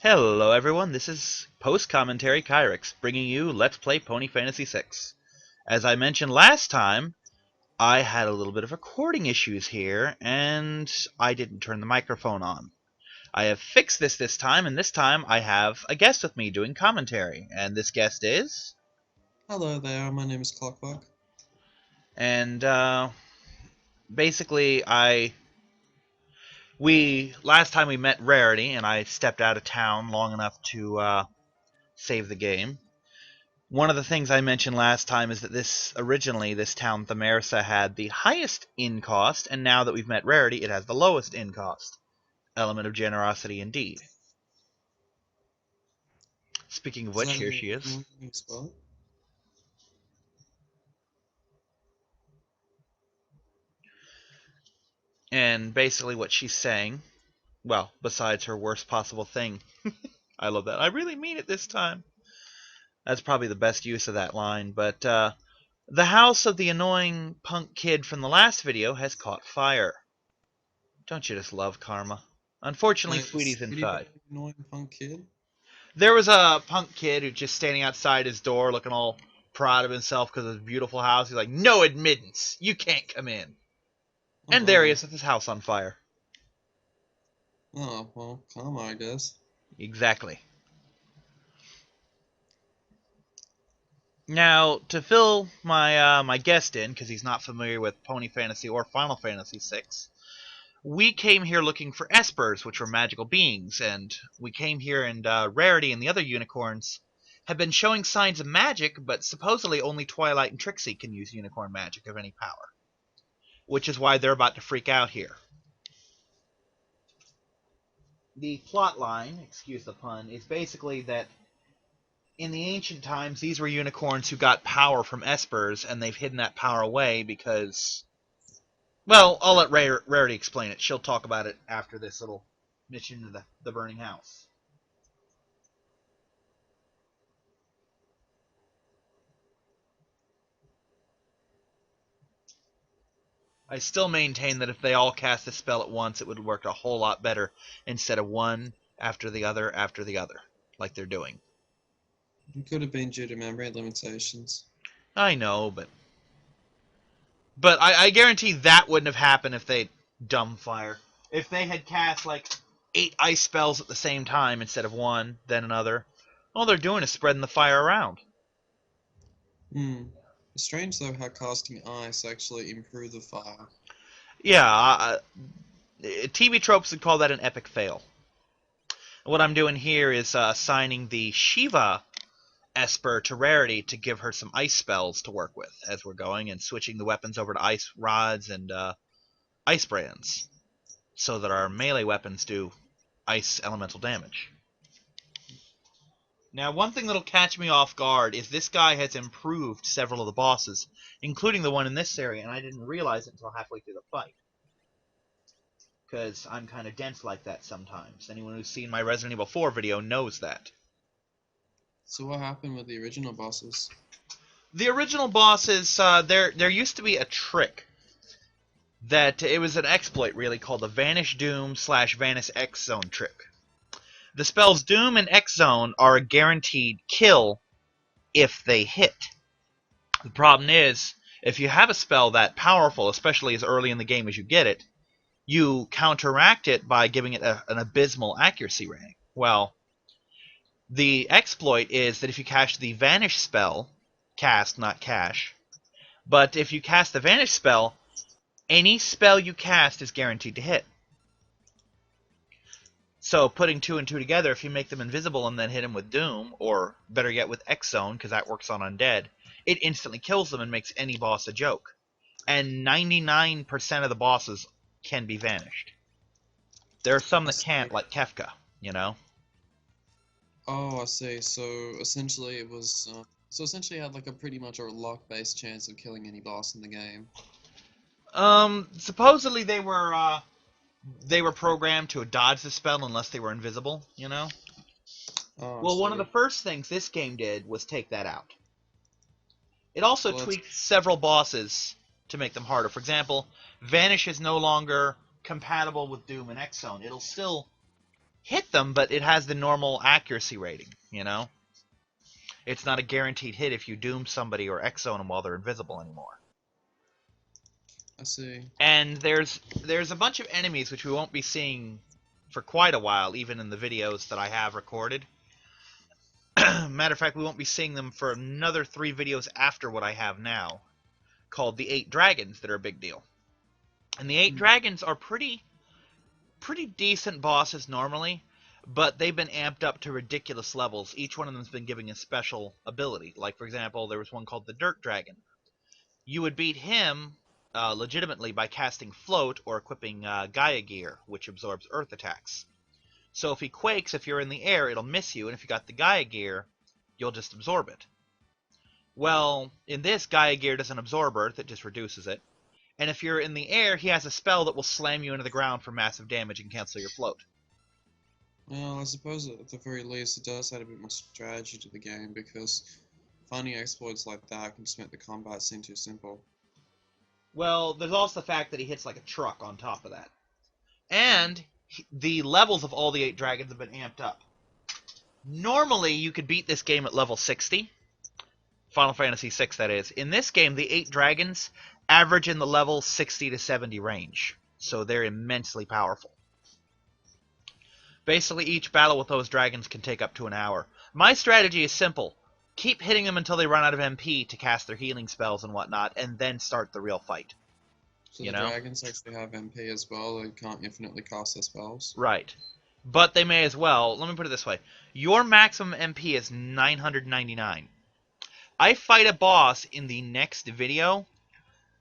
Hello everyone, this is post-commentary Kyrix, bringing you Let's Play Pony Fantasy VI. As I mentioned last time, I had a little bit of recording issues here, and I didn't turn the microphone on. I have fixed this time, and this time I have a guest with me doing commentary, and this guest is... Hello there, my name is Clockwork. And, basically, last time we met Rarity, and I stepped out of town long enough to, save the game. One of the things I mentioned last time is that this town, Thamersa, had the highest in cost, and now that we've met Rarity, it has the lowest in cost. Element of generosity indeed. Speaking of Is which, that here she is. annoying as well? And basically what she's saying, well, besides her worst possible thing, I love that. I really mean it this time. That's probably the best use of that line, but the house of the annoying punk kid from the last video has caught fire. Don't you just love karma? Unfortunately, Wait, is Sweetie's Sweetie the inside. annoying punk kid? There was a punk kid who just standing outside his door looking all proud of himself because of his beautiful house. He's like, no admittance. You can't come in. And there he Oh, is with his house on fire. well, karma, I guess. Exactly. Now, to fill my guest in, because he's not familiar with Pony Fantasy or Final Fantasy VI, we came here looking for espers, which were magical beings, and we came here and Rarity and the other unicorns have been showing signs of magic, but supposedly only Twilight and Trixie can use unicorn magic of any power. Which is why they're about to freak out here. The plot line, excuse the pun, is basically that in the ancient times, these were unicorns who got power from espers, and they've hidden that power away because... Well, I'll let Rarity explain it. She'll talk about it after this little mission to the burning house. I still maintain that if they all cast the spell at once, it would work a whole lot better instead of one after the other, like they're doing. It could have been due to memory limitations. I know, but I guarantee that wouldn't have happened if they dumbfire. If they had cast like 8 ice spells at the same time instead of one, then another, all they're doing is spreading the fire around. It's strange though how casting ice actually improved the fire. Yeah, TV tropes would call that an epic fail. What I'm doing here is assigning the Shiva Esper to Rarity to give her some ice spells to work with as we're going, and switching the weapons over to ice rods and ice brands, so that our melee weapons do ice elemental damage. Now, one thing that'll catch me off guard is this guy has improved several of the bosses, including the one in this area, and I didn't realize it until halfway through the fight. Because I'm kind of dense like that sometimes. Anyone who's seen my Resident Evil 4 video knows that. So what happened with the original bosses? The original bosses, there used to be a trick that it was an exploit really called the Vanish Doom / Vanish X Zone trick. The spells Doom and X Zone are a guaranteed kill if they hit. The problem is, if you have a spell that powerful, especially as early in the game as you get it, you counteract it by giving it an abysmal accuracy rating. Well, the exploit is that if you cast the Vanish spell, cast, not cash, but if you cast the Vanish spell, any spell you cast is guaranteed to hit. So putting 2 and 2 together, if you make them invisible and then hit them with Doom, or better yet with X-Zone, because that works on Undead, it instantly kills them and makes any boss a joke. And 99% of the bosses can be vanished. There are some I that can't, see. like Kefka, you know? Oh, I see. So essentially it was, essentially it had like a pretty much a luck-based chance of killing any boss in the game. Supposedly they were programmed to dodge the spell unless they were invisible, you know? Oh, I Well, one of the see. first things this game did was take that out. It also Well, that's tweaked several bosses to make them harder. For example, Vanish is no longer compatible with Doom and X-Zone. It'll still hit them, but it has the normal accuracy rating, you know? It's not a guaranteed hit if you doom somebody or X-zone them while they're invisible anymore. I see. And there's a bunch of enemies which we won't be seeing for quite a while, even in the videos that I have recorded. Matter of fact, we won't be seeing them for another 3 videos after what I have now, called the 8 Dragons, that are a big deal. And the 8 Dragons are pretty decent bosses normally, but they've been amped up to ridiculous levels. Each one of them has been given a special ability. Like, for example, there was one called the Dirt Dragon. You would beat him legitimately by casting Float or equipping Gaia Gear, which absorbs Earth attacks. So if he quakes, if you're in the air, it'll miss you, and if you got the Gaia Gear, you'll just absorb it. Well, in this, Gaia Gear doesn't absorb Earth, it just reduces it. And if you're in the air, he has a spell that will slam you into the ground for massive damage and cancel your float. Well, I suppose at the very least it does add a bit more strategy to the game, because finding exploits like that can just make the combat seem too simple. Well, there's also the fact that he hits like a truck on top of that. And the levels of all the 8 dragons have been amped up. Normally, you could beat this game at level 60. Final Fantasy VI, that is. In this game, the 8 dragons average in the level 60 to 70 range. So they're immensely powerful. Basically, each battle with those dragons can take up to an hour. My strategy is simple. Keep hitting them until they run out of MP to cast their healing spells and whatnot, and then start the real fight. So the dragons actually have MP as well, they can't infinitely cast their spells? Right. But they may as well. Let me put it this way. Your maximum MP is 999. I fight a boss in the next video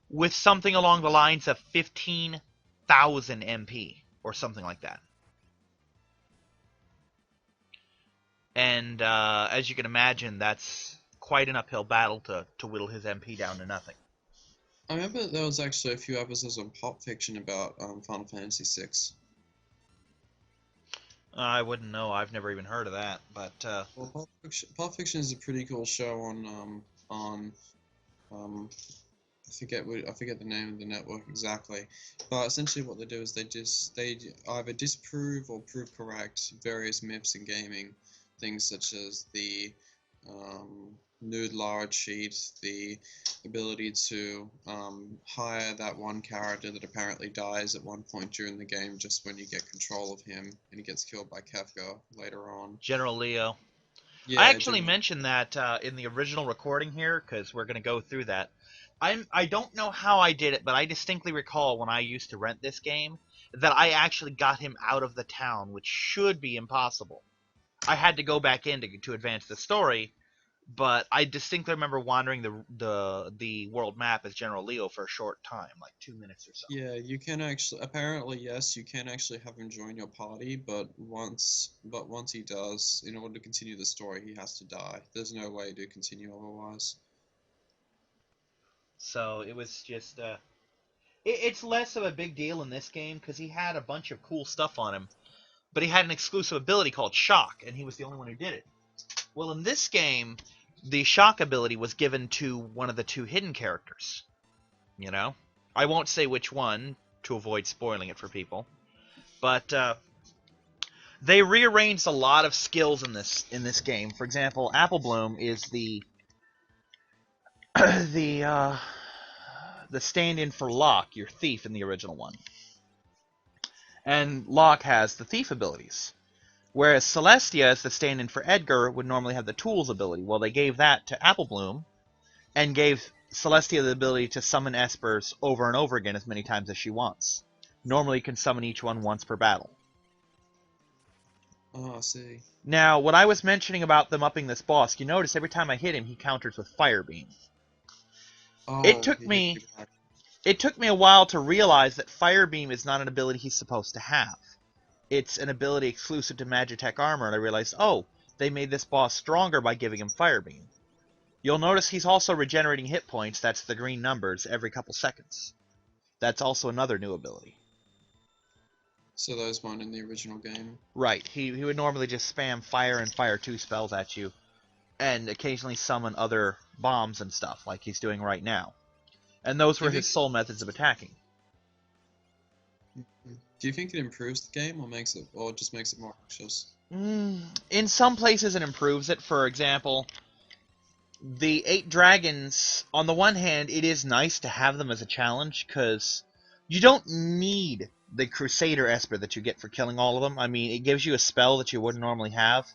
with something along the lines of 15,000 MP, or something like that. And as you can imagine, that's quite an uphill battle to whittle his MP down to nothing. I remember there was actually a few episodes on Pop Fiction about Final Fantasy VI. I wouldn't know. I've never even heard of that. But Well, Pop Fiction is a pretty cool show on I forget the name of the network exactly, but essentially what they do is they either disprove or prove correct various myths in gaming, things such as the nude large sheet, the ability to hire that one character that apparently dies at one point during the game just when you get control of him and he gets killed by Kefka later on. General Leo. Yeah, I actually mentioned that in the original recording here, because we're going to go through that. I don't know how I did it, but I distinctly recall when I used to rent this game that I actually got him out of the town, which should be impossible. I had to go back in to advance the story, but I distinctly remember wandering the world map as General Leo for a short time, like 2 minutes or so. Yeah, you can actually, apparently yes, you can actually have him join your party, but once he does, in order to continue the story, he has to die. There's no way to continue otherwise. So it was just it's less of a big deal in this game because he had a bunch of cool stuff on him, but he had an exclusive ability called Shock, and he was the only one who did it. Well, in this game, the Shock ability was given to one of the 2 hidden characters. You know? I won't say which one to avoid spoiling it for people. But they rearranged a lot of skills in this game. For example, Apple Bloom is the the stand-in for Locke, your thief in the original one. And Locke has the thief abilities. Whereas Celestia, as the stand-in for Edgar, would normally have the tools ability. Well, they gave that to Apple Bloom, and gave Celestia the ability to summon Espers over and over again as many times as she wants. Normally you can summon each one once per battle. Oh, I see. Now, what I was mentioning about them upping this boss, you notice every time I hit him, he counters with Fire Beam. Oh, It took me a while to realize that Fire Beam is not an ability he's supposed to have. It's an ability exclusive to Magitech armor, and I realized, oh, they made this boss stronger by giving him Fire Beam. You'll notice he's also regenerating hit points, that's the green numbers, every couple seconds. That's also another new ability. So those weren't in the original game? Right. He would normally just spam Fire and Fire 2 spells at you, and occasionally summon other bombs and stuff, like he's doing right now. And those were his sole methods of attacking. Do you think it improves the game, or just makes it more anxious? In some places, it improves it. For example, the 8 dragons, on the one hand, it is nice to have them as a challenge, because you don't need the Crusader Esper that you get for killing all of them. I mean, it gives you a spell that you wouldn't normally have,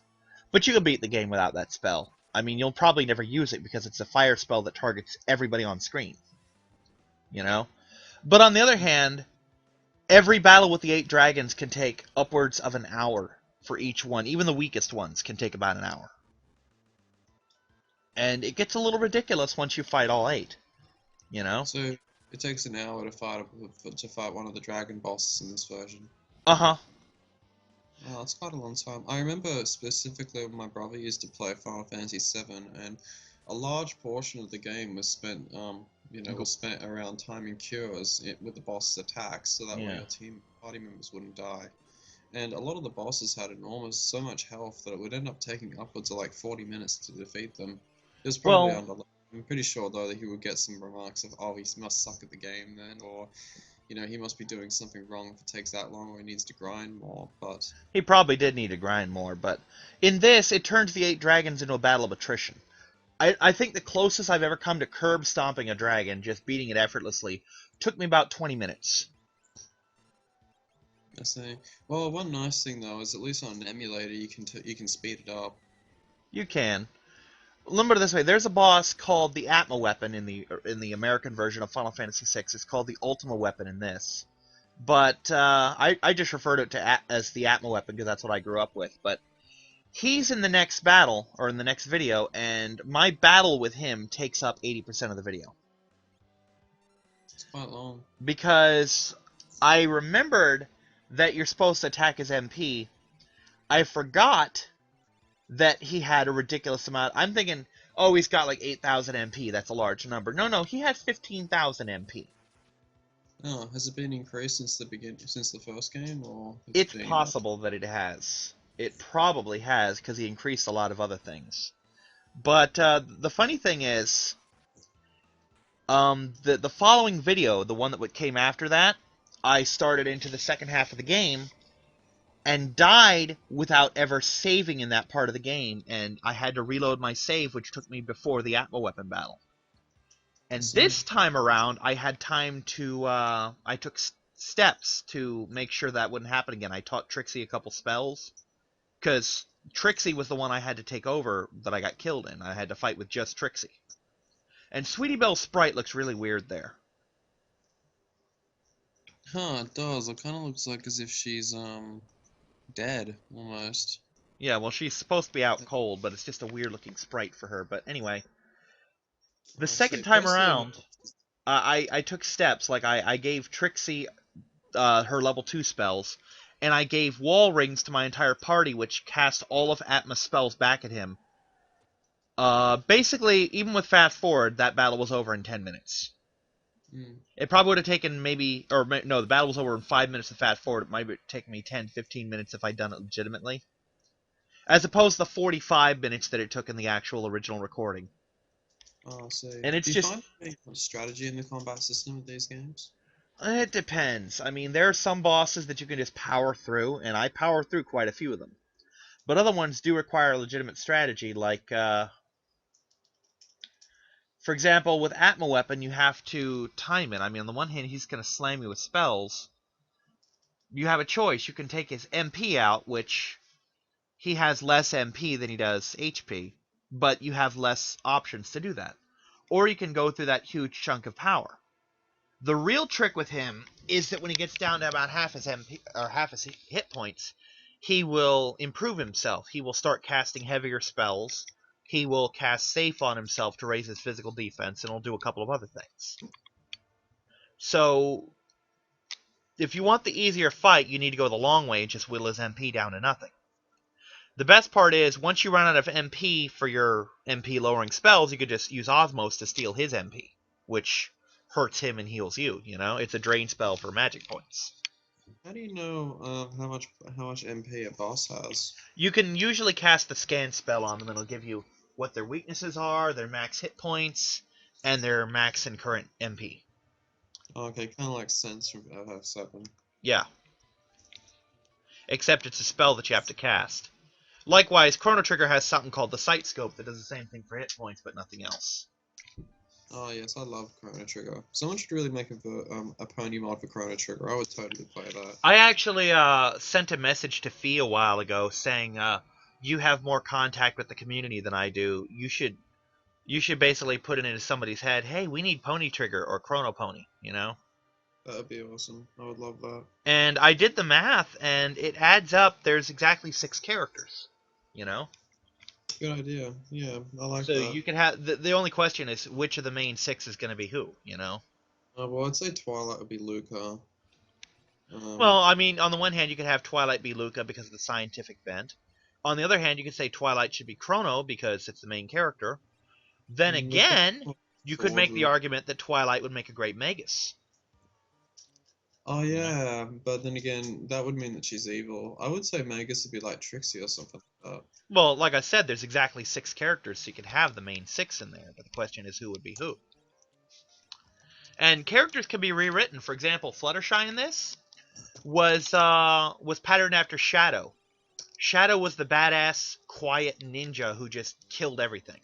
but you can beat the game without that spell. I mean, you'll probably never use it because it's a fire spell that targets everybody on screen, you know? But on the other hand, every battle with the 8 dragons can take upwards of an hour for each one. Even the weakest ones can take about an hour. And it gets a little ridiculous once you fight all 8, you know? So it takes an hour to fight one of the dragon bosses in this version. Uh-huh. Oh, that's quite a long time. I remember specifically when my brother used to play Final Fantasy VII, and a large portion of the game was spent, was spent around timing cures with the boss's attacks, so that way Yeah. your team party members wouldn't die. And a lot of the bosses had so much health that it would end up taking upwards of like 40 minutes to defeat them. It was probably Well, under. I'm pretty sure though that he would get some remarks of, "Oh, he must suck at the game then," or he must be doing something wrong if it takes that long, or he needs to grind more. But he probably did need to grind more, but in this, it turns the 8 dragons into a battle of attrition. I think the closest I've ever come to curb stomping a dragon, just beating it effortlessly, took me about 20 minutes. I see. Well, one nice thing though is at least on an emulator you can speed it up. You can. Remember it this way: there's a boss called the Atma weapon in the American version of Final Fantasy VI. It's called the Ultima weapon in this, but I just refer to it as the Atma weapon because that's what I grew up with. But he's in the next battle or in the next video, and my battle with him takes up 80% of the video It's quite long. because I remembered that you're supposed to attack his MP. I forgot that he had a ridiculous amount. I'm thinking, oh, he's got like 8,000 MP. That's a large number. No, no, he has 15,000 MP. Oh, has it been increased since the first game, or has it It's been? possible that it has. It probably has because he increased a lot of other things. But the funny thing is, the following video, the one that came after that, I started into the second half of the game and died without ever saving in that part of the game, and I had to reload my save, which took me before the Atma weapon battle. And So, this time around, I had time to, I took steps to make sure that wouldn't happen again. I taught Trixie a couple spells, because Trixie was the one I had to take over that I got killed in. I had to fight with just Trixie. And Sweetie Belle's sprite looks really weird there. huh? It does. It kind of looks like as if she's dead almost. Yeah, well, she's supposed to be out cold, but it's just a weird looking sprite for her. But anyway, the I see. second time Basically, around, I took steps. Like, I gave Trixie her level 2 spells, and I gave wall rings to my entire party, which cast all of Atma's spells back at him. Basically, even with fast forward, that battle was over in 10 minutes. mm, It probably would have taken maybe, or no, the battle was over in 5 minutes to fast forward. It might have taken me 10, 15 minutes if I'd done it legitimately. As opposed to the 45 minutes that it took in the actual original recording. I see. And it's Do you just, find any strategy in the combat system of these games? it depends. I mean, there are some bosses that you can just power through, and I power through quite a few of them. But other ones do require legitimate strategy, like, for example, with Atma Weapon, you have to time it. I mean, on the one hand, he's going to slam you with spells. You have a choice. You can take his MP out, which he has less MP than he does HP, but you have less options to do that. Or you can go through that huge chunk of power. The real trick with him is that when he gets down to about half his MP or half his hit points, he will improve himself. He will start casting heavier spells. He will cast safe on himself to raise his physical defense, and he'll do a couple of other things. So, if you want the easier fight, you need to go the long way and just whittle his MP down to nothing. The best part is, once you run out of MP for your MP lowering spells, you could just use Osmos to steal his MP, which hurts him and heals you, you know? It's a drain spell for magic points. How do you know how much MP a boss has? You can usually cast the scan spell on them, and it'll give you what their weaknesses are, their max hit points, and their max and current MP. Okay, kind of like Sense from FF7. Yeah. except it's a spell that you have to cast. Likewise, Chrono Trigger has something called the Sight Scope that does the same thing for hit points, but nothing else. Oh yes, I love Chrono Trigger. Someone should really make a pony mod for Chrono Trigger. I would totally play that. I actually sent a message to Fee a while ago saying, you have more contact with the community than I do. You should basically put it into somebody's head, hey, we need Pony Trigger or Chrono Pony, you know? That would be awesome. I would love that. And I did the math, and it adds up. There's exactly 6 characters, you know? Good idea. Yeah, I like So that. you can have... The only question is, which of the main 6 is going to be who, you know? Well, I'd say Twilight would be Luca. Well, I mean, on the one hand, you could have Twilight be Luca because of the scientific bent. On the other hand, you could say Twilight should be Chrono because it's the main character. Then Luca again, you could make the Ford. argument that Twilight would make a great Magus. Oh yeah, but then again, that would mean that she's evil. I would say Magus would be like Trixie or something like that. Well, like I said, there's exactly 6 characters, so you could have the main 6 in there. But the question is, who would be who? And characters can be rewritten. For example, Fluttershy in this was patterned after Shadow. Shadow was the badass, quiet ninja who just killed everything.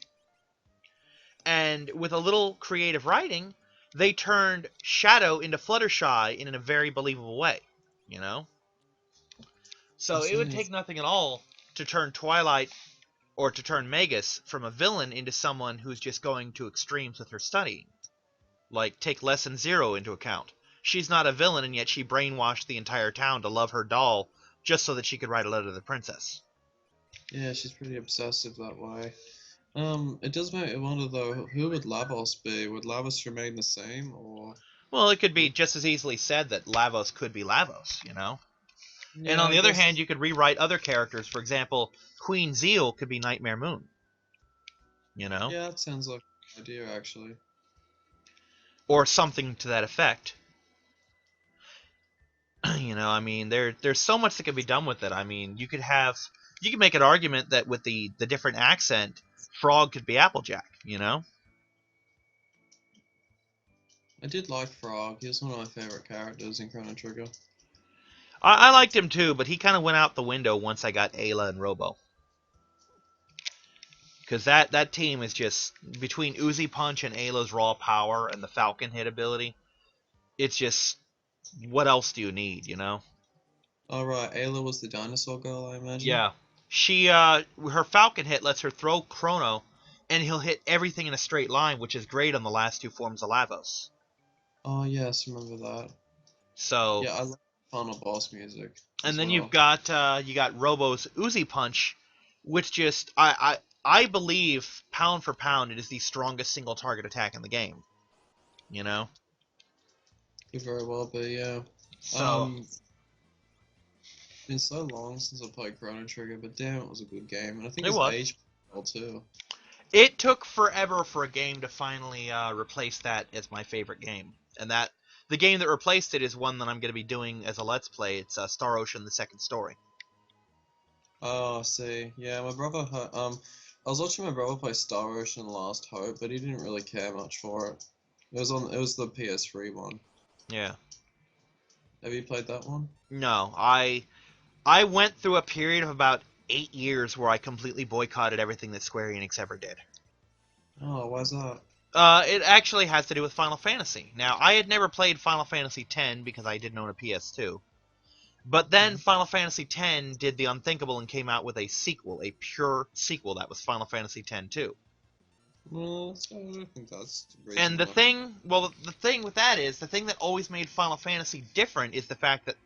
And with a little creative writing, they turned Shadow into Fluttershy in a very believable way, you know? So it would take nothing at all to turn Twilight or to turn Magus from a villain into someone who's just going to extremes with her studying. Like, take Lesson 0 into account. She's not a villain, and yet she brainwashed the entire town to love her doll just so that she could write a letter to the princess. Yeah, she's pretty obsessive that way. It does make me wonder though, who would Lavos be? Would Lavos remain the same, or? Well, it could be just as easily said that Lavos could be Lavos, you know? And Yeah, on I the other guess. hand, you could rewrite other characters. For example, Queen Zeal could be Nightmare Moon, you know? Yeah, that sounds like an idea actually. Or something to that effect. You know, I mean, there's so much that could be done with it. I mean, you could make an argument that with the different accent, Frog could be Applejack, you know? I did like Frog. He was one of my favorite characters in Chrono Trigger. I liked him too, but he kind of went out the window once I got Ayla and Robo. Because that team is just, between Uzi Punch and Ayla's raw power and the Falcon hit ability, it's just, what else do you need, you know? All right, Ayla was the dinosaur girl, I imagine. Yeah. Her Falcon hit lets her throw Chrono, and he'll hit everything in a straight line, which is great on the last 2 forms of Lavos. Oh yes, remember that. So, Yeah, I like final boss music and as then you well. got Robo's Uzi Punch, which just, I believe, pound for pound, it is the strongest single target attack in the game. You know? Could very well be, yeah. So, It's been so long since I played Chrono Trigger, but damn, it was a good game, and I think it it's was. aged well too. It took forever for a game to finally replace that as my favorite game. And the game that replaced it is one that I'm going to be doing as a Let's Play. It's Star Ocean: The Second Story. Oh, I see. Yeah, my brother. I was watching my brother play Star Ocean: Last Hope, but he didn't really care much for it. It was the PS3 one. Yeah. Have you played that one? No, I went through a period of about 8 years where I completely boycotted everything that Square Enix ever did. Oh, why's that? It actually has to do with Final Fantasy. Now, I had never played Final Fantasy X because I didn't own a PS2. But then Final Fantasy X did the unthinkable and came out with a sequel, a pure sequel that was Final Fantasy X-2. Well, so I don't think that's the reason And the why. thing with that is, the thing that always made Final Fantasy different is the fact that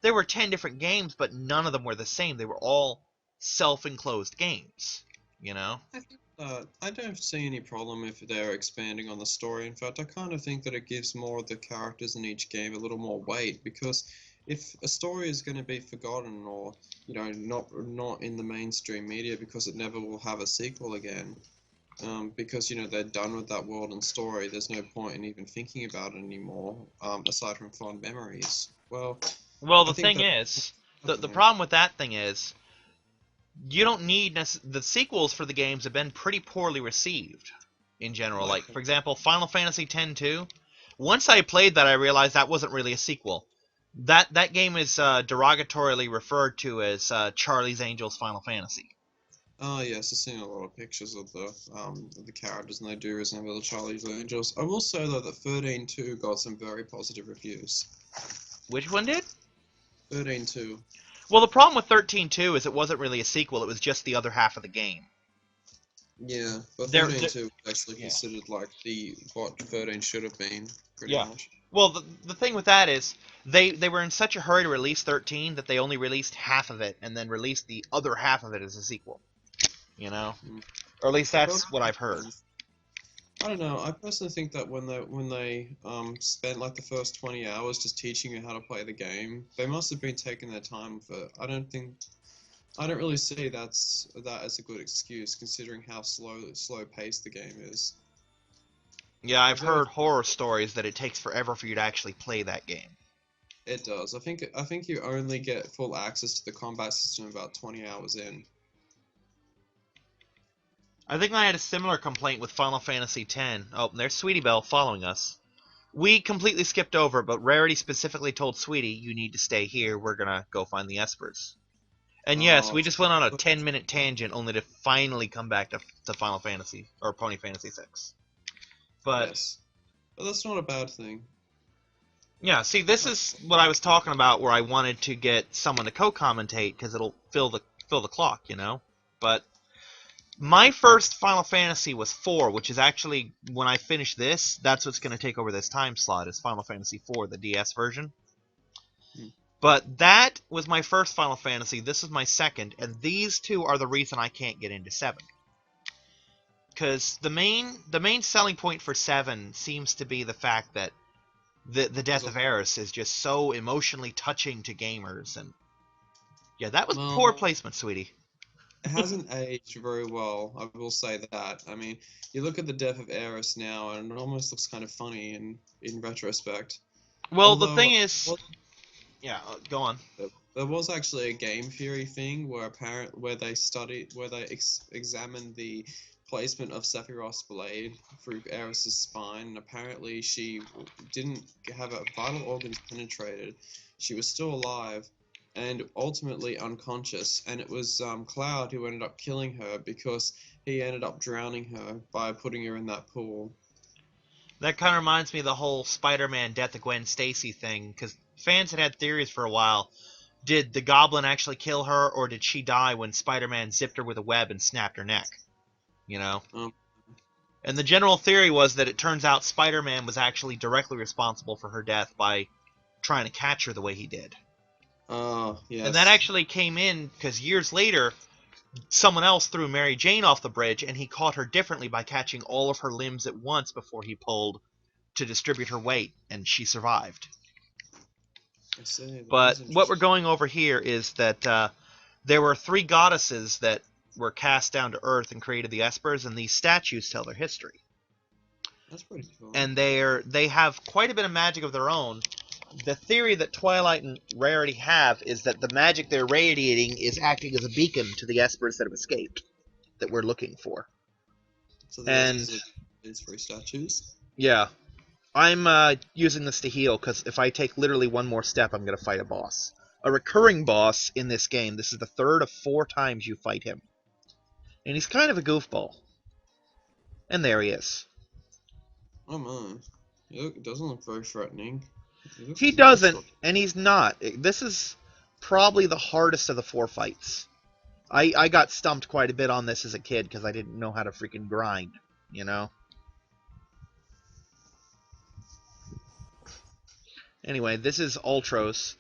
there were 10 different games, but none of them were the same. They were all self-enclosed games, you know? I think I don't see any problem if they're expanding on the story. In fact, I kind of think that it gives more of the characters in each game a little more weight, because if a story is going to be forgotten or not in the mainstream media because it never will have a sequel again, because they're done with that world and story, there's no point in even thinking about it anymore, aside from fond memories. Well, Well, I the think thing that is, the happening. problem with that thing is, you don't need the sequels for the games have been pretty poorly received in general. Like, Like, for example, Final Fantasy X-2. Once I played that, I realized that wasn't really a sequel. That game is derogatorily referred to as Charlie's Angels Final Fantasy. Oh yes, I've seen a lot of pictures of the characters, and they do resemble the Charlie's Angels. I will say though that 13.2 got some very positive reviews. Which one did? 13.2. Well, the problem with 13.2 is it wasn't really a sequel. It was just the other half of the game. Yeah, but There, 13.2 was actually yeah. considered like the what 13 should have been, pretty Yeah. much. Well, the thing with that is they were in such a hurry to release 13 that they only released half of it and then released the other half of it as a sequel. You know, Mm. or at least But that's what I've heard. I don't know. I personally think that when they spent like the first 20 hours just teaching you how to play the game, they must have been taking their time for. I don't really see that as a good excuse considering how slow paced the game is. Yeah, I've Because that was, heard horror stories that it takes forever for you to actually play that game. it does. I think you only get full access to the combat system about 20 hours in. I think I had a similar complaint with Final Fantasy X. Oh, there's Sweetie Belle following us. We completely skipped over, but Rarity specifically told Sweetie, you need to stay here, we're gonna go find the Espers. And yes, Oh, we just went on a 10-minute tangent only to finally come back to Final Fantasy, or Pony Fantasy 6. But, yes, but that's not a bad thing. yeah, see, this is what I was talking about where I wanted to get someone to co-commentate, because it'll fill the clock, you know? But my first Final Fantasy was 4, which is actually, when I finish this, that's what's going to take over this time slot, is Final Fantasy 4, the DS version. Hmm. But that was my first Final Fantasy, this is my second, and these two are the reason I can't get into 7. Because the main selling point for 7 seems to be the fact that the death of Eris is just so emotionally touching to gamers, and yeah, that was Well, poor placement, sweetie. it hasn't aged very well, I will say that. I mean, you look at the death of Eris now, and it almost looks kind of funny in retrospect. Well, the Although, thing is, yeah, go on. there was actually a game theory thing where they studied where they examined the placement of Sephiroth's blade through Eris's spine, and apparently she didn't have her vital organs penetrated. She was still alive and ultimately unconscious, and it was Cloud who ended up killing her because he ended up drowning her by putting her in that pool. That kind of reminds me of the whole Spider-Man Death of Gwen Stacy thing, because fans had theories for a while. Did the Goblin actually kill her, or did she die when Spider-Man zipped her with a web and snapped her neck? You know? Um, And the general theory was that it turns out Spider-Man was actually directly responsible for her death by trying to catch her the way he did. And that yes. actually came in because years later, someone else threw Mary Jane off the bridge, and he caught her differently by catching all of her limbs at once before he pulled to distribute her weight, and she survived. I see. That But is what we're interesting. going over here is that there were 3 goddesses that were cast down to Earth and created the Espers, and these statues tell their history. That's pretty cool. And they have quite a bit of magic of their own. The theory that Twilight and Rarity have is that the magic they're radiating is acting as a beacon to the Espers that have escaped, that we're looking for. So the And Espers are these three statues. yeah, I'm using this to heal because if I take literally one more step, I'm going to fight a boss. A recurring boss in this game. This is the 3rd of 4 times you fight him. And he's kind of a goofball. And there he is. Oh my. It doesn't look very threatening. He He looks doesn't, and he's not. This is probably the hardest of the 4 fights. I got stumped quite a bit on this as a kid because I didn't know how to freaking grind, you know? Anyway, this is Ultros,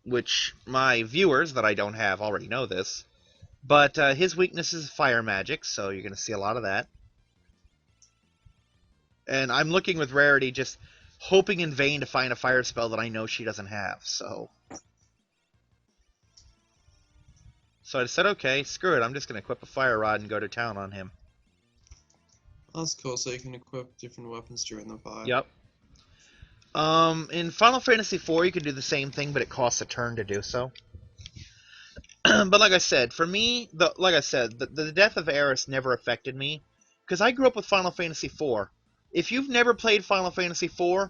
which my viewers that I don't have already know this. But his weakness is fire magic, so you're going to see a lot of that. And I'm looking with Rarity, just hoping in vain to find a fire spell that I know she doesn't have, so... So I said, okay, screw it, I'm just going to equip a fire rod and go to town on him. That's cool, so you can equip different weapons during the fight. Yep. In Final Fantasy IV, you can do the same thing, but it costs a turn to do so. But like I said, for me, the death of Eris never affected me, because I grew up with Final Fantasy IV. If you've never played Final Fantasy IV,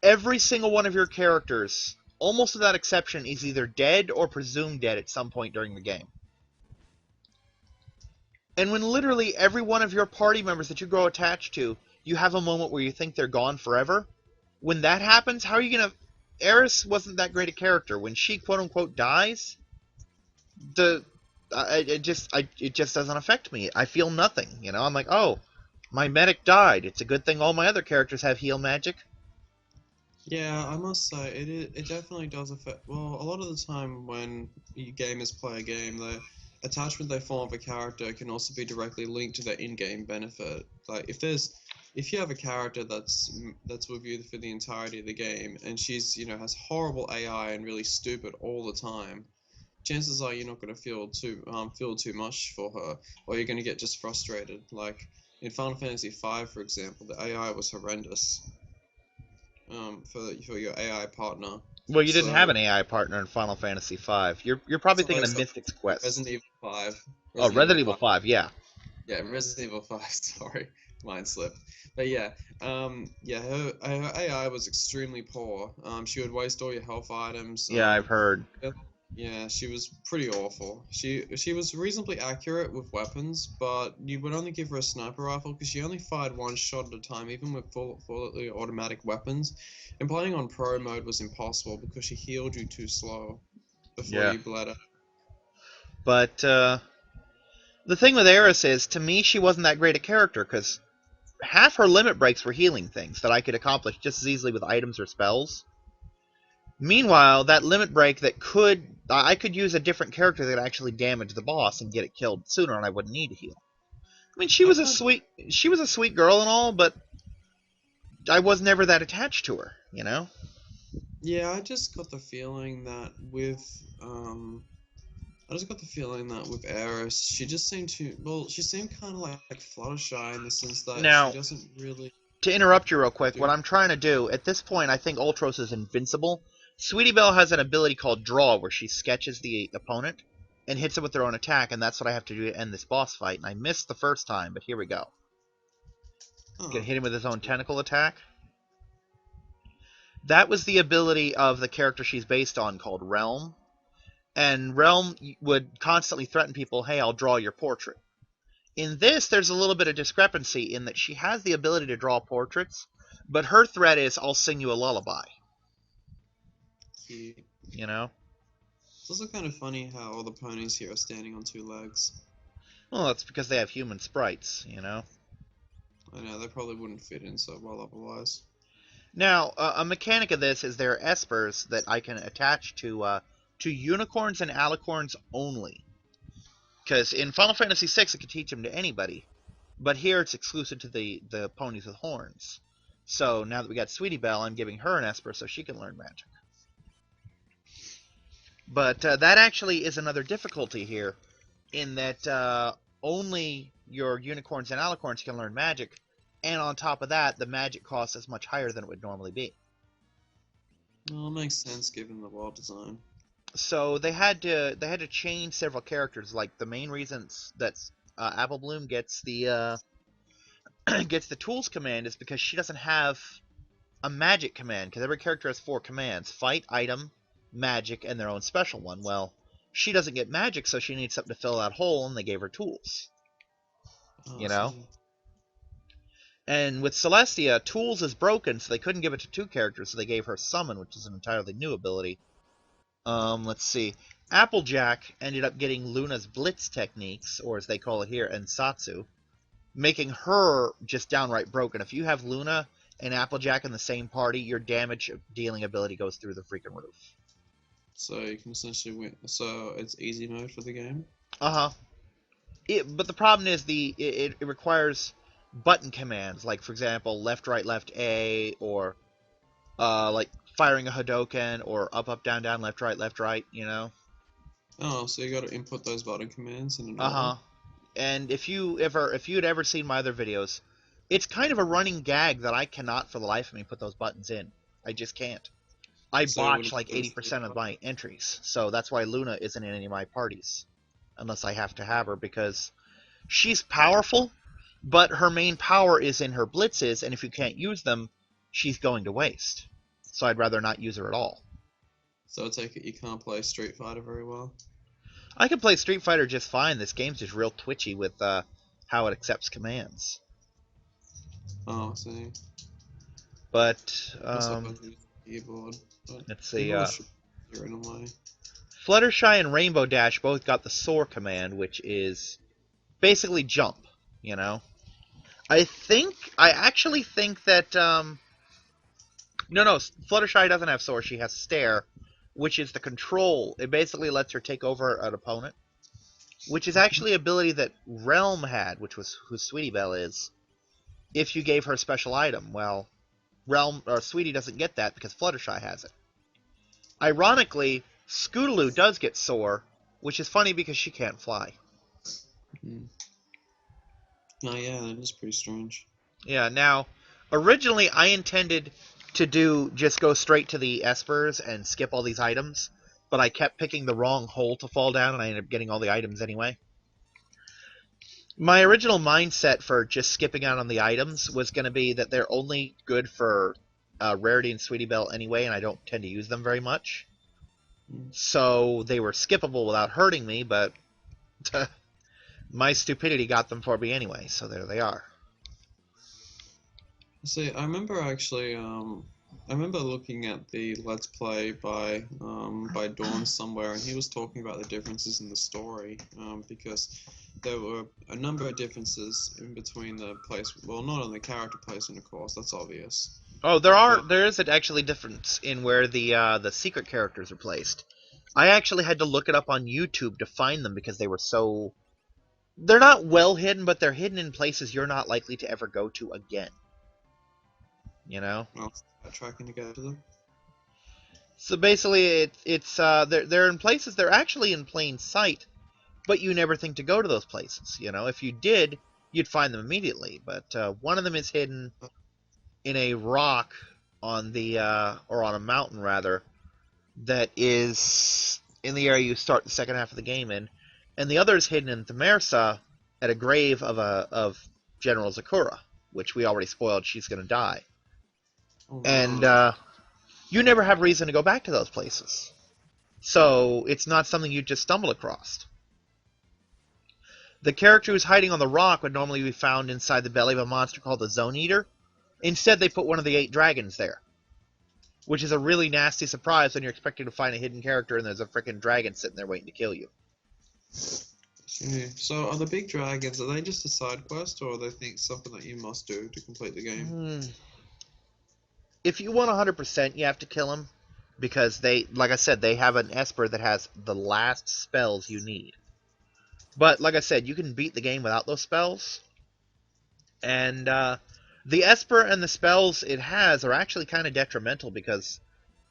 every single one of your characters almost without exception, is either dead or presumed dead at some point during the game. And when literally every one of your party members that you grow attached to, you have a moment where you think they're gone forever, when that happens, how are you gonna... Eris wasn't that great a character. When she quote-unquote dies, it just doesn't affect me. I feel nothing, you know? I'm like, oh, my medic died. It's a good thing all my other characters have heal magic. Yeah, I must say it definitely does affect. Well, a lot of the time when gamers play a game, the attachment they form of a character can also be directly linked to their in-game benefit. Like if you have a character that's with you for the entirety of the game, and she's has horrible AI and really stupid all the time, chances are you're not going to feel too much for her, or you're going to get just frustrated. Like in Final Fantasy V, for example, the AI was horrendous for your AI partner. Well, you didn't have So, an AI partner in Final Fantasy V. You're probably thinking sorry, of so Mystic's Quest. Resident Evil 5. Oh, Resident Evil Resident Evil 5. 5, yeah. Yeah, Resident Evil 5, sorry. Mind slipped. But yeah, yeah, her AI was extremely poor. She would waste all your health items. Yeah, I've heard. Yeah, she was pretty awful. She was reasonably accurate with weapons, but you would only give her a sniper rifle because she only fired one shot at a time, even with fully automatic weapons. And playing on pro mode was impossible because she healed you too slow before Yeah. you bled out. But, the thing with Eris is, to me, she wasn't that great a character, because half her limit breaks were healing things that I could accomplish just as easily with items or spells. Meanwhile, that limit break I could use a different character that actually damage the boss and get it killed sooner, and I wouldn't need to heal. I mean, I've had she was a sweet girl and all, but I was never that attached to her, you know? Yeah, I just got the feeling that I just got the feeling that with Eris, she just seemed she seemed kind of like Fluttershy in the sense that she Now, doesn't really to interrupt you real quick, do. what I'm trying to do, at this point, I think Ultros is invincible. Sweetie Belle has an ability called Draw, where she sketches the opponent and hits it with her own attack, and that's what I have to do to end this boss fight. And I missed the first time, but here we go. Gonna Huh. hit him with his own tentacle attack. That was the ability of the character she's based on, called Realm. And Realm would constantly threaten people, hey, I'll draw your portrait. In this, there's a little bit of discrepancy in that she has the ability to draw portraits, but her threat is, I'll sing you a lullaby. Cute. You know? It's also kind of funny how all the ponies here are standing on two legs. Well, that's because they have human sprites, you know? I know, they probably wouldn't fit in so well otherwise. Now, a mechanic of this is there are espers that I can attach to unicorns and alicorns only. Because in Final Fantasy VI, I could teach them to anybody. But here it's exclusive to the ponies with horns. So now that we got Sweetie Belle, I'm giving her an esper so she can learn magic. But that actually is another difficulty here, in that only your unicorns and alicorns can learn magic, and on top of that, the magic cost is much higher than it would normally be. Well, it makes sense given the world design. So they had to change several characters. Like the main reasons that Apple Bloom gets the gets the tools command is because she doesn't have a magic command. Because every character has 4 commands: fight, item, magic, and their own special one. Well, she doesn't get magic, so she needs something to fill that hole, and they gave her tools. Oh, You I know. see. And with Celestia, tools is broken, so they couldn't give it to 2 characters, so they gave her summon, which is an entirely new ability. Let's see. Applejack ended up getting Luna's Blitz techniques, or as they call it here, Ensatsu, making her just downright broken. If you have Luna and Applejack in the same party, your damage dealing ability goes through the freaking roof. So you can essentially win. So it's easy mode for the game. Uh-huh. But the problem is it requires button commands, like, for example, left, right, left, A, or like firing a Hadoken, or up, up, down, down, left, right, you know? Oh, so you got to input those button commands in an order. Uh-huh. And if you'd ever seen my other videos, it's kind of a running gag that I cannot for the life of me put those buttons in. I just can't. I So you botch wouldn't like put those 80% of my entries, so that's why Luna isn't in any of my parties. Unless I have to have her, because she's powerful, but her main power is in her blitzes, and if you can't use them, she's going to waste. So I'd rather not use her at all. So I take it you can't play Street Fighter very well. I can play Street Fighter just fine. This game's just real twitchy with how it accepts commands. Oh, I see. But I guess I was using keyboard, but let's see. keyboard should be easier in a way. Fluttershy and Rainbow Dash both got the soar command, which is basically jump. You know, I actually think that no, Fluttershy doesn't have soar. She has stare, which is the control. It basically lets her take over an opponent, which is actually an ability that Realm had, which was who Sweetie Belle is. If you gave her a special item, well, Realm or Sweetie doesn't get that because Fluttershy has it. Ironically, Scootaloo does get soar, which is funny because she can't fly. Mm. Oh yeah, that is pretty strange. Yeah, now, originally I intended to just go straight to the Espers and skip all these items, but I kept picking the wrong hole to fall down and I ended up getting all the items anyway. My original mindset for just skipping out on the items was going to be that they're only good for Rarity and Sweetie Belle anyway, and I don't tend to use them very much. Mm. So they were skippable without hurting me, but my stupidity got them for me anyway, so there they are. See, I remember actually, I remember looking at the Let's Play by Dawn somewhere, and he was talking about the differences in the story, because there were a number of differences in between the place. Well, not on the character placement, of course, that's obvious. Oh, But there is actually difference in where the secret characters are placed. I actually had to look it up on YouTube to find them because they were so... They're not well hidden, but they're hidden in places you're not likely to ever go to again. You know? well, tracking to get to them. So basically, they're in places, they're actually in plain sight, but you never think to go to those places. You know, if you did, you'd find them immediately. But one of them is hidden in a rock on the or on a mountain rather, that is in the area you start the second half of the game in, and the other is hidden in Themersa at a grave of General Zakura, which we already spoiled. She's going to die, Oh and no. you never have reason to go back to those places. So it's not something you just stumble across. The character who's hiding on the rock would normally be found inside the belly of a monster called the Zone Eater. Instead, they put one of the 8 dragons there, which is a really nasty surprise when you're expecting to find a hidden character and there's a freaking dragon sitting there waiting to kill you. Gee. So are the big dragons, are they just a side quest, or are they think something that you must do to complete the game? If you want 100%, you have to kill them, because they, like I said, they have an Esper that has the last spells you need. But like I said, you can beat the game without those spells, and the Esper and the spells it has are actually kind of detrimental because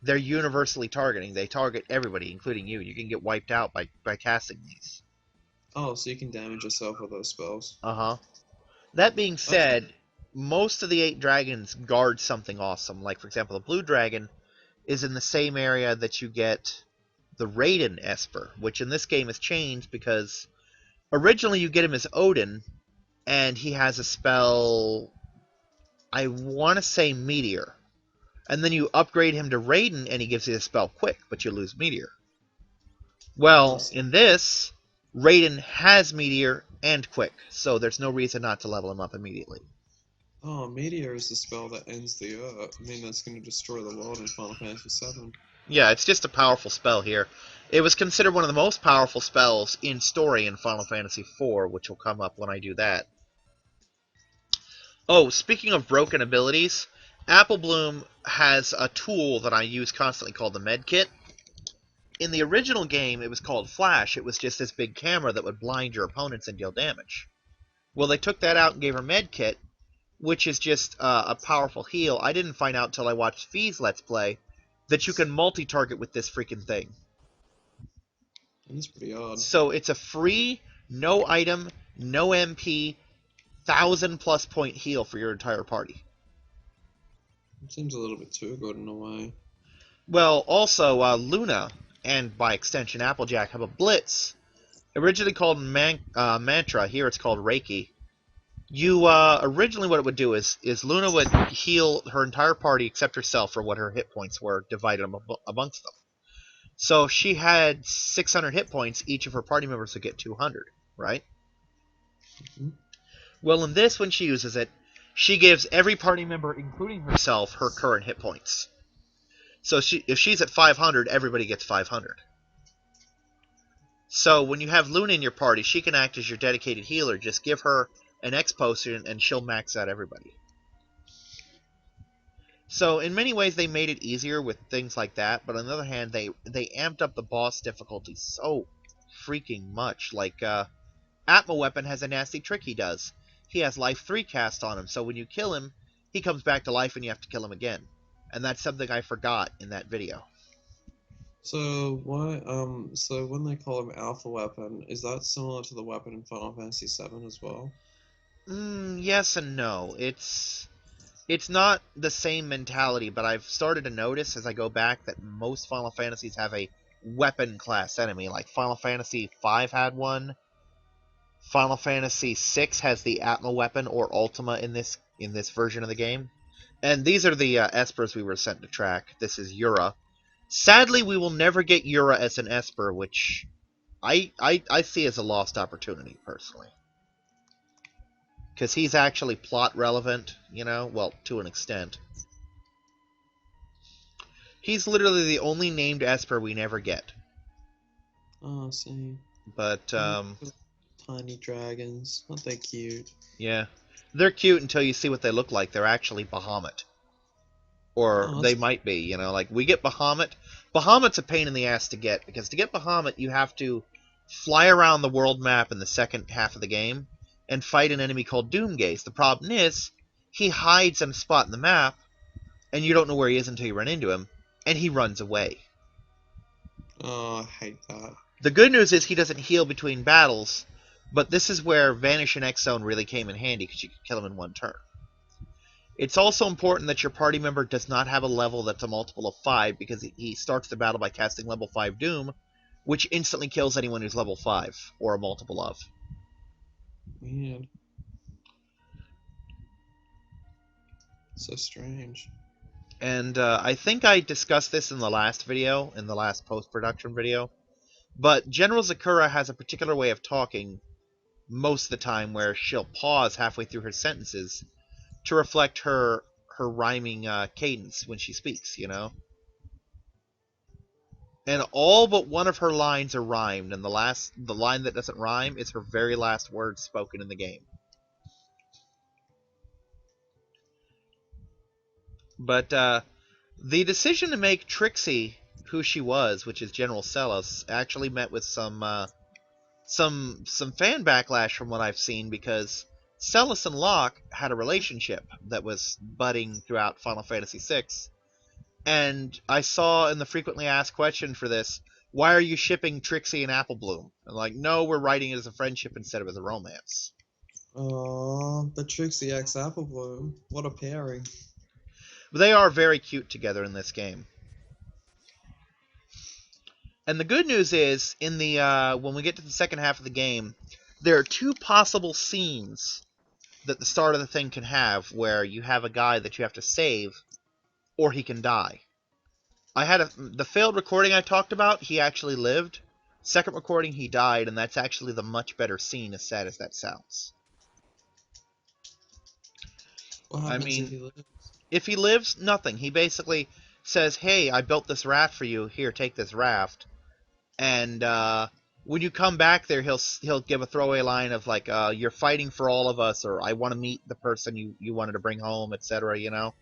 they're universally targeting. They target everybody, including you. You can get wiped out by casting these. Oh, so you can damage yourself with those spells. Uh-huh. That being That's said, most of the 8 dragons guard something awesome. Like, for example, the blue dragon is in the same area that you get the Raiden Esper, which in this game has changed because originally you get him as Odin, and he has a spell, I want to say Meteor. And then you upgrade him to Raiden, and he gives you the spell Quick, but you lose Meteor. Well, awesome. in this, Raiden has Meteor and Quick, so there's no reason not to level him up immediately. Oh, Meteor is the spell that ends the Earth. I mean, that's going to destroy the world in Final Fantasy VII. Yeah, it's just a powerful spell here. It was considered one of the most powerful spells in story in Final Fantasy IV, which will come up when I do that. Oh, speaking of broken abilities, Apple Bloom has a tool that I use constantly called the Med Kit. In the original game, it was called Flash. It was just this big camera that would blind your opponents and deal damage. Well, they took that out and gave her Med Kit, which is just a powerful heal. I didn't find out till I watched Fee's Let's Play that you can multi-target with this freaking thing. That's pretty odd. So it's a free, no item, no MP, 1,000+ point heal for your entire party. It seems a little bit too good in a way. Well, also, Luna, and by extension Applejack, have a Blitz. Originally called Mantra, here it's called Reiki. You, originally what it would do is Luna would heal her entire party except herself for what her hit points were, divided amongst them. So if she had 600 hit points, each of her party members would get 200, right? Mhm. Well, in this, when she uses it, she gives every party member, including herself, her current hit points. So if she's at 500, everybody gets 500. So when you have Luna in your party, she can act as your dedicated healer. Just give her an X potion and she'll max out everybody. So in many ways they made it easier with things like that, but on the other hand they amped up the boss difficulty so freaking much. Like Atma Weapon has a nasty trick he does. He has life 3 cast on him, so when you kill him, he comes back to life and you have to kill him again. And that's something I forgot in that video. So why? So when they call him Alpha Weapon, is that similar to the weapon in Final Fantasy VII as well? Yes and no. It's not the same mentality, but I've started to notice as I go back that most Final Fantasies have a weapon class enemy. Like Final Fantasy V had one. Final Fantasy VI has the Atma weapon or Ultima in this version of the game. And these are the Espers we were sent to track. This is Yura. Sadly, we will never get Yura as an Esper, which I see as a lost opportunity, personally. Because he's actually plot relevant, you know? Well, to an extent. He's literally the only named Esper we never get. Oh, I see. But, Tiny dragons, aren't they cute? yeah. They're cute until you see what they look like. They're actually Bahamut. Or Oh, they that's might be, you know, like we get Bahamut. Bahamut's a pain in the ass to get, because to get Bahamut, you have to fly around the world map in the second half of the game and fight an enemy called Doomgaze. The problem is, he hides in a spot in the map, and you don't know where he is until you run into him, and he runs away. oh, I hate that. The good news is he doesn't heal between battles, but this is where Vanish and X Zone really came in handy, because you could kill him in one turn. It's also important that your party member does not have a level that's a multiple of 5, because he starts the battle by casting level 5 Doom, which instantly kills anyone who's level 5, or a multiple of. Weird. So strange. And I think I discussed this in the last video, in the last post-production video, but General Zakura has a particular way of talking most of the time where she'll pause halfway through her sentences to reflect her rhyming cadence when she speaks, you know? And all but one of her lines are rhymed, and the line that doesn't rhyme is her very last word spoken in the game. But the decision to make Trixie who she was, which is General Celos, actually met with some fan backlash from what I've seen, because Celos and Locke had a relationship that was budding throughout Final Fantasy VI. And I saw in the frequently asked question for this, why are you shipping Trixie and Apple Bloom? And like, no, we're writing it as a friendship instead of as a romance. Oh, the Trixie X Apple Bloom. What a pairing. But they are very cute together in this game. And the good news is, in the when we get to the second half of the game, there are two possible scenes that the start of the thing can have, where you have a guy that you have to save, or he can die. The failed recording I talked about, he actually lived. Second recording, he died, and that's actually the much better scene, as sad as that sounds. What I happens if mean, he lives? if he lives, nothing. He basically says, hey, I built this raft for you, here, take this raft. And when you come back there, he'll give a throwaway line of like, you're fighting for all of us, or I want to meet the person you wanted to bring home, etc., you know?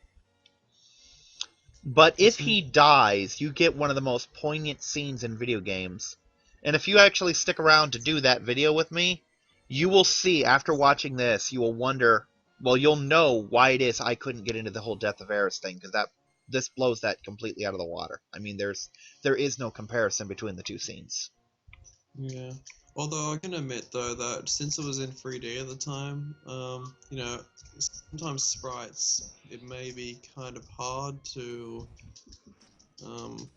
But if That's not. he dies, you get one of the most poignant scenes in video games. And if you actually stick around to do that video with me, you will see, after watching this, you will wonder, well, you'll know why it is I couldn't get into the whole Death of Eris thing, because this blows that completely out of the water. I mean, there is no comparison between the two scenes. Yeah. Although I can admit though that since it was in 3D at the time, you know, sometimes sprites it may be kind of hard to, um,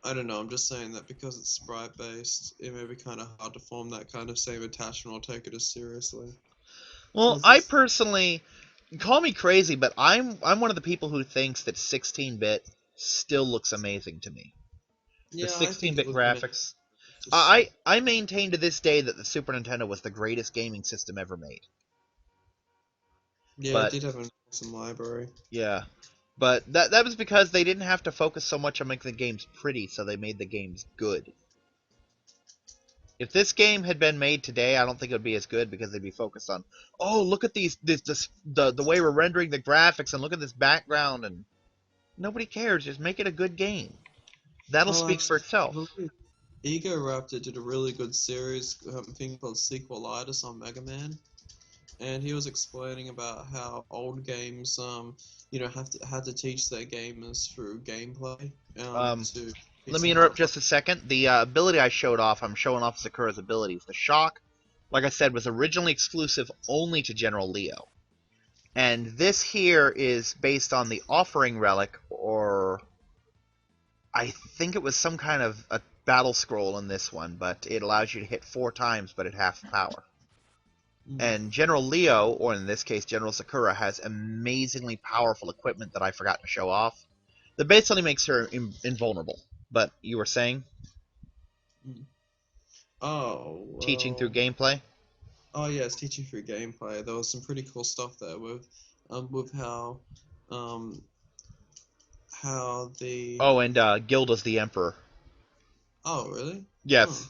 I don't know. I'm just saying that because it's sprite based, it may be kind of hard to form that kind of same attachment or take it as seriously. Well, Because I it's personally, call me crazy, but I'm one of the people who thinks that 16-bit still looks amazing to me. The Yeah, I think it 16-bit was meant graphics. to I maintain to this day that the Super Nintendo was the greatest gaming system ever made. yeah, it But did have an awesome library. yeah, but that was because they didn't have to focus so much on making the games pretty, so they made the games good. If this game had been made today, I don't think it would be as good because they'd be focused on, oh, look at the way we're rendering the graphics and look at this background, and nobody cares. Just make it a good game. That'll Oh, speak for actually, I itself. believe Ego Raptor did a really good series thing called Sequelitis on Mega Man, and he was explaining about how old games, had to teach their gamers through gameplay, Um, to Let teach me them how to interrupt play. just a second. The ability I showed off, I'm showing off Sakura's abilities. The shock, like I said, was originally exclusive only to General Leo. And this here is based on the Offering Relic, or I think it was some kind of a battle scroll in this one, but it allows you to hit 4 times, but at half power. Mm. And General Leo, or in this case General Sakura, has amazingly powerful equipment that I forgot to show off. That basically makes her invulnerable. But you were saying, Mm. Oh, teaching through well. gameplay? Oh yeah, it's teaching through gameplay. There was some pretty cool stuff there with um, how the. Oh, and Gilda's the Emperor. Oh really? Oh. Yes.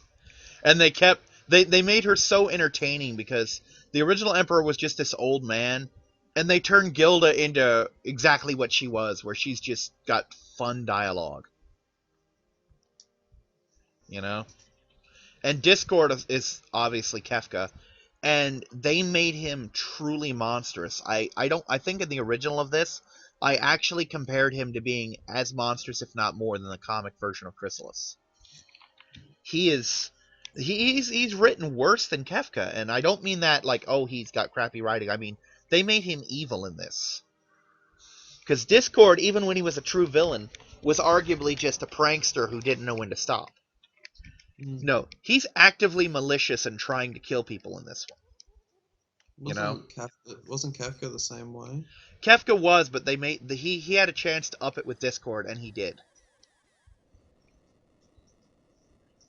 And they made her so entertaining because the original Emperor was just this old man, and they turned Gilda into exactly what she was, where she's just got fun dialogue, you know? And Discord is obviously Kefka, and they made him truly monstrous. I think in the original of this, I actually compared him to being as monstrous, if not more, than the comic version of Chrysalis. He is he's written worse than Kefka, and I don't mean that like, oh, he's got crappy writing. I mean, they made him evil in this. Because Discord, even when he was a true villain, was arguably just a prankster who didn't know when to stop. Mm. No, he's actively malicious and trying to kill people in this one. You know, Wasn't Kafka the same way? Kefka was, but he had a chance to up it with Discord, and he did.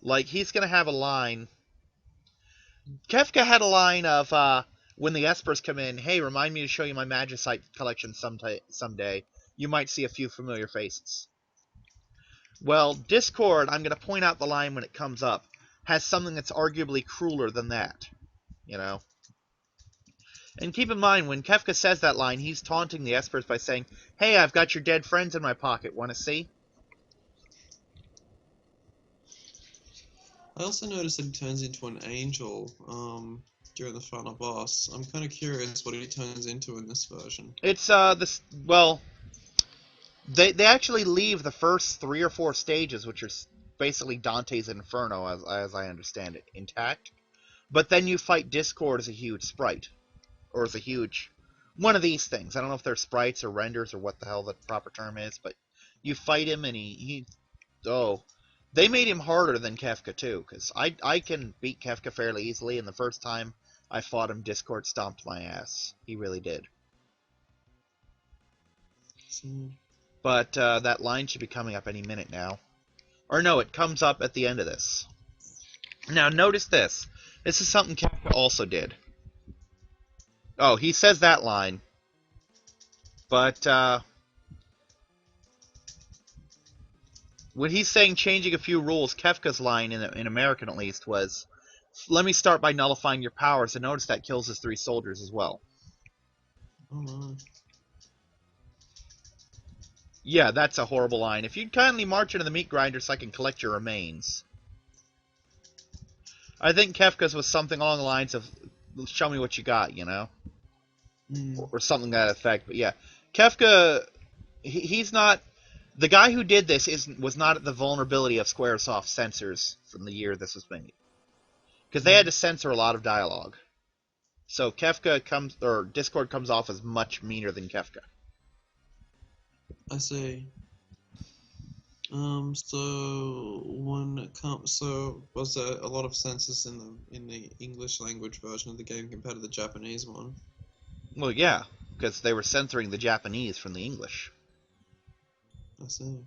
Like, he's gonna have a line. Kefka had a line of when the Espers come in, hey, remind me to show you my Magicite collection someday. You might see a few familiar faces. Well, Discord, I'm going to point out the line when it comes up, has something that's arguably crueler than that. You know? And keep in mind, when Kefka says that line, he's taunting the Espers by saying, hey, I've got your dead friends in my pocket. Want to see? I also noticed that he turns into an angel during the final boss. I'm kind of curious what he turns into in this version. It's, this, well, they actually leave the first 3 or 4 stages, which are basically Dante's Inferno, as I understand it, intact. But then you fight Discord as a huge sprite, or as a huge one of these things. I don't know if they're sprites or renders or what the hell the proper term is, but you fight him and he oh, they made him harder than Kefka too, because I can beat Kefka fairly easily, and the first time I fought him, Discord stomped my ass. He really did. So, But that line should be coming up any minute now. Or no, it comes up at the end of this. Now notice this. This is something Kefka also did. Oh, he says that line, but when he's saying changing a few rules, Kefka's line, in American at least, was, let me start by nullifying your powers, and notice that kills his 3 soldiers as well. oh no. Yeah, that's a horrible line. If you'd kindly march into the meat grinder so I can collect your remains. I think Kefka's was something along the lines of, show me what you got, you know? Mm. Or something to that effect, but yeah. Kefka, he's not... The guy who did this was not at the vulnerability of Squaresoft censors from the year this was made. Because they had to censor a lot of dialogue. So Discord comes off as much meaner than Kefka. I see. So when it comes, so was there a lot of census in the English language version of the game compared to the Japanese one? Well, yeah, because they were censoring the Japanese from the English. I see.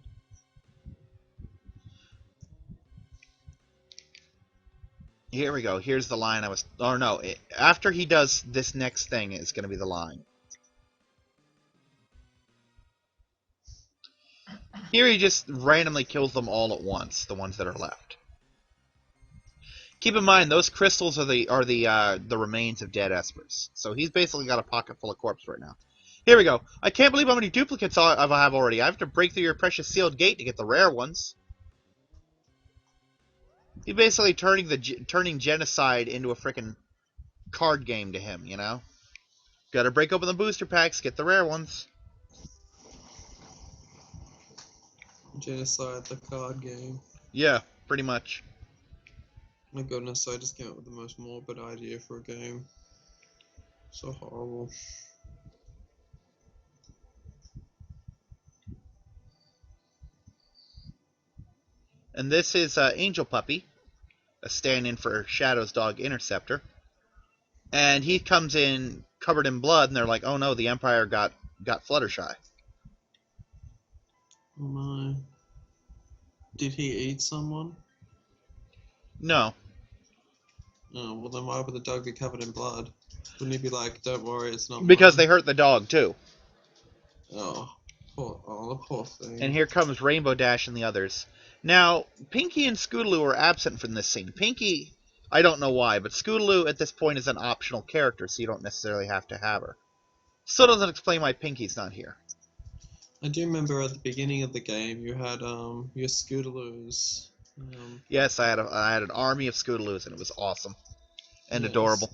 Here we go. Here's the line I was... Oh, no. After he does this next thing, it's going to be the line. Here he just randomly kills them all at once, the ones that are left. Keep in mind, those crystals are the remains of dead espers. So he's basically got a pocket full of corpse right now. Here we go. I can't believe how many duplicates I have already. I have to break through your precious sealed gate to get the rare ones. He's basically turning genocide into a frickin' card game to him, you know? Gotta break open the booster packs, get the rare ones. Genocide, the card game. Yeah, pretty much. My goodness, I just came up with the most morbid idea for a game. So horrible. And this is Angel Puppy, a stand-in for Shadow's dog Interceptor. And he comes in covered in blood, and they're like, oh no, the Empire got Fluttershy. Oh my. Did he eat someone? No. Oh, well then why would the dog be covered in blood? Wouldn't he be like, don't worry, it's not Because mine? they hurt the dog, too. Oh, the poor thing. And here comes Rainbow Dash and the others. Now, Pinky and Scootaloo are absent from this scene. Pinky, I don't know why, but Scootaloo at this point is an optional character, so you don't necessarily have to have her. Still doesn't explain why Pinky's not here. I do remember at the beginning of the game you had your Scootaloos. Yes, I had an army of Scootaloos, and it was awesome and Yes. adorable.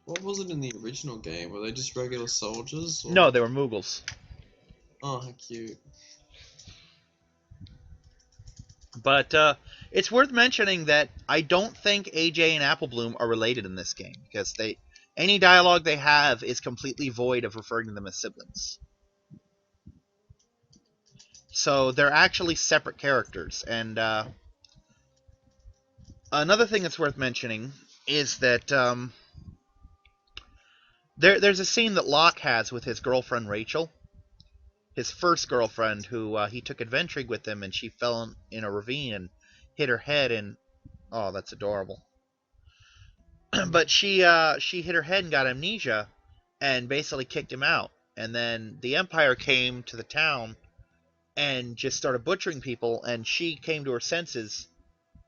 What was it in the original game? Were they just regular soldiers? Or... No, they were Moogles. Oh, how cute. But it's worth mentioning that I don't think AJ and Applebloom are related in this game, because any dialogue they have is completely void of referring to them as siblings. So they're actually separate characters. And another thing that's worth mentioning is that there's a scene that Locke has with his girlfriend Rachel. His first girlfriend, who he took adventuring with him, and she fell in a ravine and hit her head, and oh, that's adorable. But she hit her head and got amnesia, and basically kicked him out. And then the Empire came to the town and just started butchering people, and she came to her senses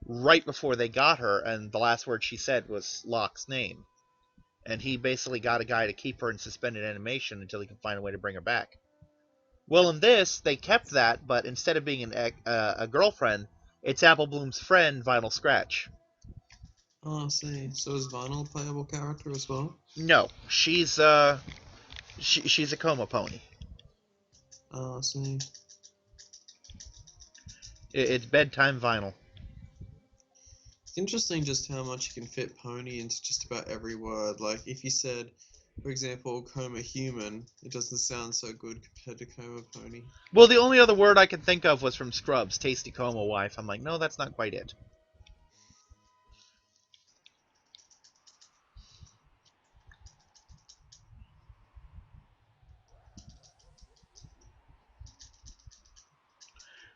right before they got her, and the last word she said was Locke's name. And he basically got a guy to keep her in suspended animation until he could find a way to bring her back. Well, in this, they kept that, but instead of being a girlfriend, it's Applebloom's friend, Vinyl Scratch. Oh, I see. So is Vinyl a playable character as well? No, she's she's a coma pony. Oh, I see. It's bedtime Vinyl. It's interesting just how much you can fit pony into just about every word. Like, if you said, for example, coma human, it doesn't sound so good compared to coma pony. Well, the only other word I can think of was from Scrubs, Tasty Coma Wife. I'm like, no, that's not quite it.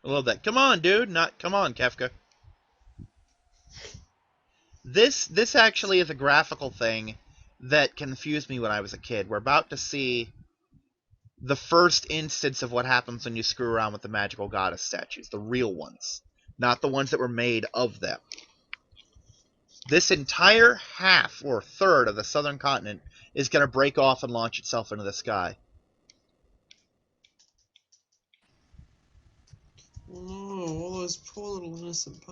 I love that. Come on, dude. Come on, Kefka. This actually is a graphical thing that confused me when I was a kid. We're about to see the first instance of what happens when you screw around with the magical goddess statues, the real ones, not the ones that were made of them. This entire half or third of the southern continent is going to break off and launch itself into the sky. Oh no, all those poor little innocent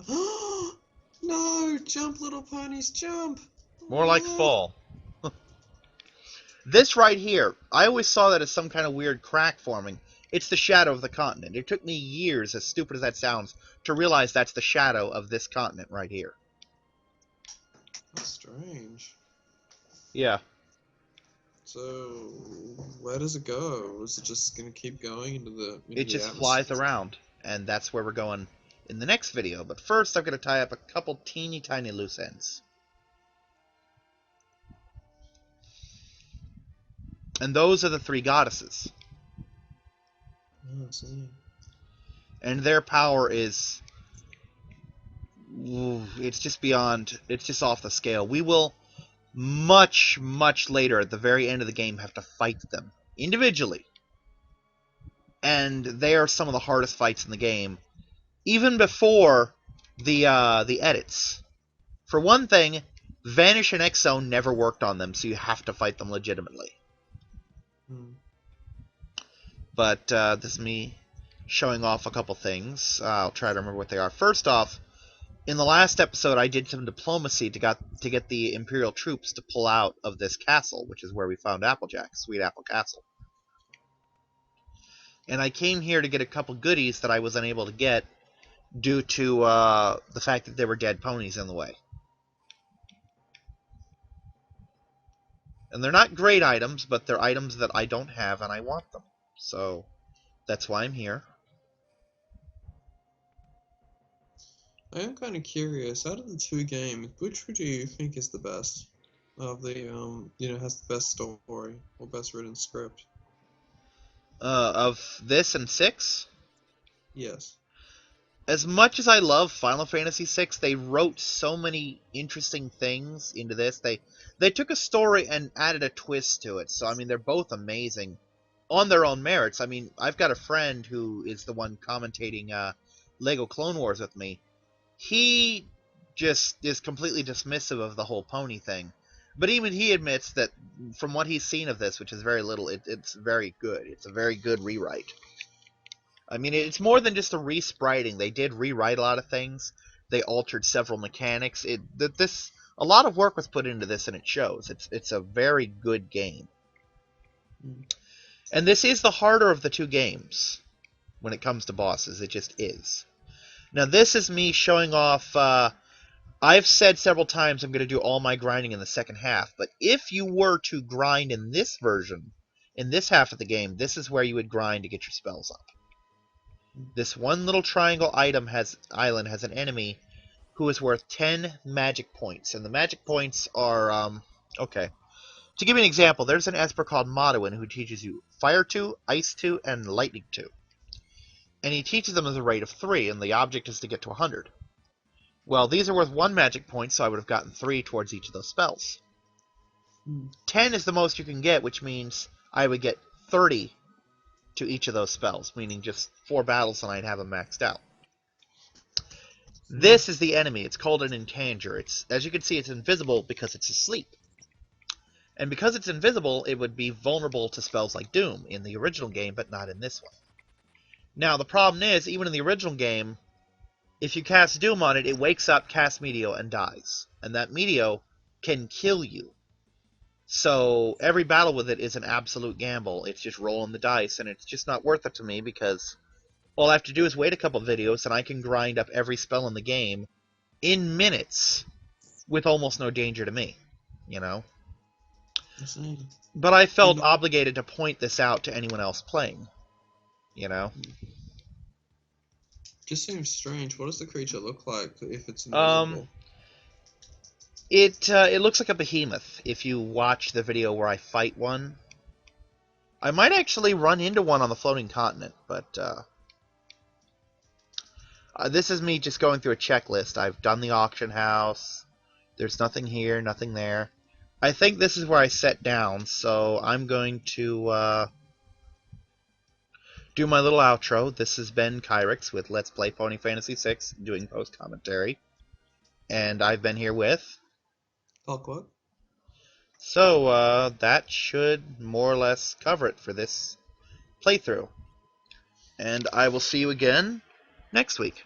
No! Jump, little ponies, jump! More like fall. This right here, I always saw that as some kind of weird crack forming. It's the shadow of the continent. It took me years, as stupid as that sounds, to realize that's the shadow of this continent right here. That's strange. Yeah. So, where does it go? Is it just gonna keep going into the It just flies around, and that's where we're going in the next video. But first, I'm going to tie up a couple teeny tiny loose ends. And those are the three goddesses. Oh, I see. And their power is it's just beyond. It's just off the scale. We will much, much later at the very end of the game have to fight them individually, and they are some of the hardest fights in the game, even before the edits. For one thing, Vanish and X Zone never worked on them, so you have to fight them legitimately. Hmm. But this is me showing off a couple things. I'll try to remember what they are. First off, in the last episode, I did some diplomacy to get the Imperial troops to pull out of this castle, which is where we found Applejack, Sweet Apple Castle. And I came here to get a couple goodies that I was unable to get due to the fact that there were dead ponies in the way. And they're not great items, but they're items that I don't have and I want them. So that's why I'm here. I am kind of curious. Out of the two games, which would you think is the best? Of the has the best story or best written script? Of this and 6, Yes. as much as I love Final Fantasy VI, they wrote so many interesting things into this. They took a story and added a twist to it. So I mean, they're both amazing on their own merits. I mean, I've got a friend who is the one commentating Lego Clone Wars with me. He just is completely dismissive of the whole pony thing. But even he admits that from what he's seen of this, which is very little, it's very good. It's a very good rewrite. I mean, it's more than just a respriting. They did rewrite a lot of things. They altered several mechanics. A lot of work was put into this, and it shows. It's a very good game. Mm. And this is the harder of the two games when it comes to bosses. It just is. Now, this is me showing off. I've said several times I'm going to do all my grinding in the second half, but if you were to grind in this version, in this half of the game, this is where you would grind to get your spells up. This one little triangle island has an enemy who is worth 10 magic points, and the magic points are okay. To give you an example, there's an Esper called Modouin who teaches you Fire 2, Ice 2, and Lightning 2. And he teaches them at a rate of 3, and the object is to get to 100. Well, these are worth 1 magic point, so I would have gotten 3 towards each of those spells. 10 is the most you can get, which means I would get 30 to each of those spells, meaning just 4 battles and I'd have them maxed out. This is the enemy. It's called an Intanger. As you can see, it's invisible because it's asleep. And because it's invisible, it would be vulnerable to spells like Doom in the original game, but not in this one. Now, the problem is, even in the original game, if you cast Doom on it, it wakes up, casts Meteo, and dies. And that Meteo can kill you. So every battle with it is an absolute gamble. It's just rolling the dice, and it's just not worth it to me because all I have to do is wait a couple videos, and I can grind up every spell in the game in minutes with almost no danger to me, you know? But I felt obligated to point this out to anyone else playing, you know? Just seems strange. What does the creature look like if it's invisible? It looks like a behemoth if you watch the video where I fight one. I might actually run into one on the floating continent, but this is me just going through a checklist. I've done the auction house. There's nothing here, nothing there. I think this is where I set down, so I'm going to do my little outro. This has been Kyrix with Let's Play Pony Fantasy VI, doing post-commentary. And I've been here with... Clockwork. So, that should more or less cover it for this playthrough. And I will see you again next week.